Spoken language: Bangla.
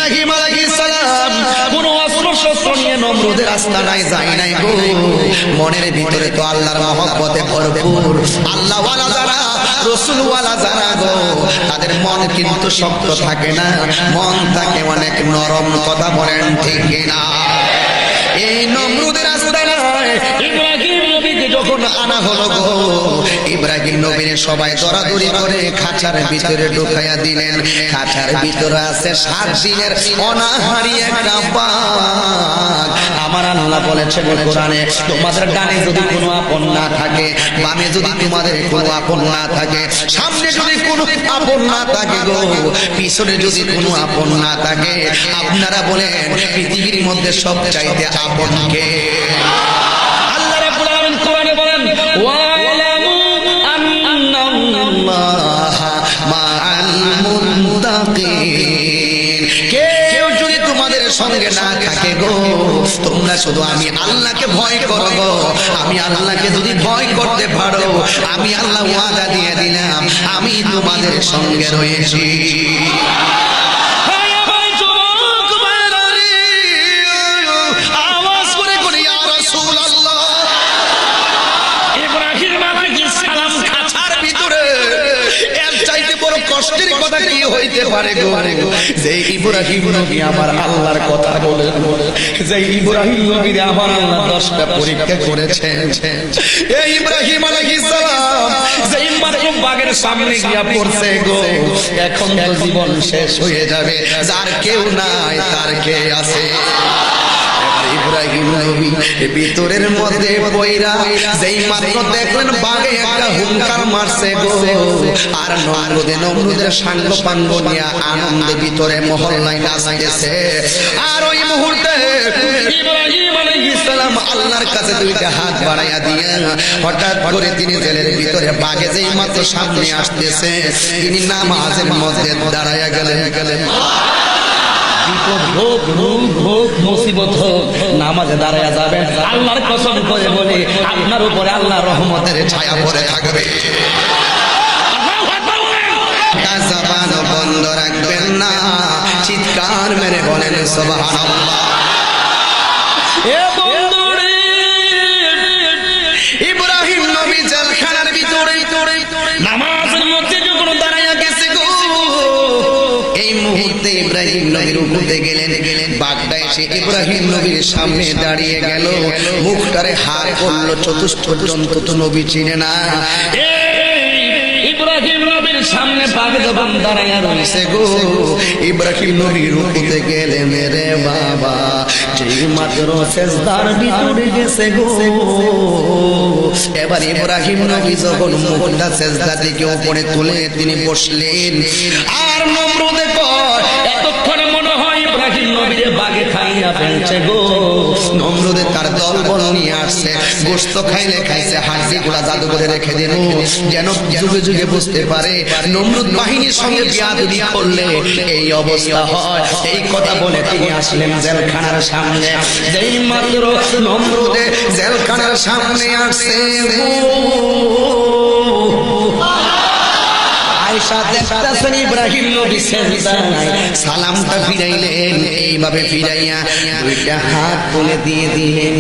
ইব্রাহিম আলাইহিস সালাম কোন অস্ত্র শস্ত্র নিয়ে নমরুদের আস্তানায় যায় নাই গো। মনের ভিতরে তো আল্লাহর মহব্বতে ভরপুর। আল্লাহওয়ালা যারা, রাসূলওয়ালা যারা গো, তাদের মন কিন্তু শক্ত থাকে না, মন থাকে অনেক নরম। কথা বলেন ঠিক কিনা? এই নমরুদের আস্তানায় ইব্রাহিম নবীকে যখন আনা হলো গো, ইব্রাহিম নবীর সবাই দরাদরি করে খাঁচার ভিতরে ঢুকাইয়া দিলেন। খাঁচার ভিতরে আছে 7 দিনের অনাহারী একটা বাঘ। আমার আল্লাহ বলেছেন কোরআনে, তোমাদের ডানে যদি কোনো আপন না থাকে, বামে যদি তোমাদের কোনো আপন না থাকে, সামনে যদি কোনো আপন না থাকে গো, পিছনে যদি কোনো আপন না থাকে, আপনারা বলেন পৃথিবীর মধ্যে সবচাইতে আপন কে? আল্লাহ রাব্বুল আলামিন কোরআনে বলেন, ওয়ালামু আন্নাল্লাহা মাআল মুত্তাকিন। কেউ যদি তোমাদের সঙ্গে না থাকে গো, তোমরা শুধু আমি আল্লাহকে ভয় করো গো। আমি আল্লাহকে যদি ভয় করতে পারো, আমি আল্লাহ ওয়াদা দিয়ে দিলাম আমি তোমাদের সঙ্গে রয়েছি। কষ্টের কথা কি হইতে পারে গো, যে ইব্রাহিম নবী আমার আল্লাহর কথা বলে, যে ইব্রাহিম নবী আমার আল্লাহ 10টা পরীক্ষা করেছেন। এই ইব্রাহিম আলাইহিস সালাম যে মাত্র বাগের সামনে গিয়া পড়ছে গো, এখন তো জীবন শেষ হয়ে যাবে। যার কেউ নাই তার কে আছে? ইব্রাহিম নবী ভিতরের মধ্যে বইরা যেই মাত্র দেখলেন বাঘে একটা হুঙ্কার মারছে গো, আর নমরুদের সাঙ্গ পাঙ্গ নিয়ে আনন্দে ভিতরে মহল্লায় নাচতেছে। আর ওই মুহূর্তে ইব্রাহিম আলাইহিস সালাম আল্লাহর কাছে 2টা হাত বাড়াইয়া দিয়ে হঠাৎ করে তিনি জেলের ভিতরে বাঘে যেই মাত্র সামনে আসতেছে, তিনি নামাজের মধ্যে দাঁড়াইয়া গেলেন। হোক, রোগ হোক, মুসিবত হোক, নামাজে দাঁড়ায়া যাবেন। আল্লাহর কসম করে বলে আপনার উপরে আল্লাহর রহমতের ছায়া পড়ে থাকবে। জবান বন্ধ রাখবেন না, চিৎকার মেরে বলেন সুবহানাল্লাহ। এ বন্ধুরে, ইব্রাহিম নবী জেলখানার ভিতরে নামাজের মধ্যে যখন দাঁড়াইয়া গেছে গো, এই মুহূর্তে ইব্রাহিম নবীর উপরে গেলেন। বাঘটা এসে ইব্রাহিম নবীর সামনে দাঁড়িয়ে গেল, মুখটারে হাত করলো। চতুষ্ঠ জন্তু তো নবী চিনে না। ইব্রাহিম নবীর সামনে বাঘ যখন দাঁড়াইয়া রয়েছে গো, ইব্রাহিম নবীর উপরে গেলেন। রে বাবা, যেই মাত্র সেজদার ভিতরে গেছে গো, এবার ইব্রাহিম নবী যখন মুখটা সেজদা থেকে উপরে তুলে তিনি বসলেন। আর নমরুদে কয়, এতক্ষণে মনে হয় ইব্রাহিম নবীরে বাঘে খাইয়া ফেলছে গো। নমরুদে তার দলবল নিয়ে আসছে, গোশত খাইলে খাইছে, হাড়ি গুলা জাদু করে রেখে দিল, যেন যুগে যুগে বুঝতে পারে নমরুদ বাহিনীর সঙ্গে বিয়াদবি করলে এই অবস্থা হয়। এই কথা বলে তিনি আসলেন জেলখানার সামনে। যেই মাত্র নমরুদে জেলখানার সামনে আসছে, আয়েশা দেখতেছেন ইব্রাহিম নবী সেজদায়, সালামটা ফিরাইলেন। এইভাবে ফিরাইয়া 2টা হাত তুলে দিয়ে দিলেন।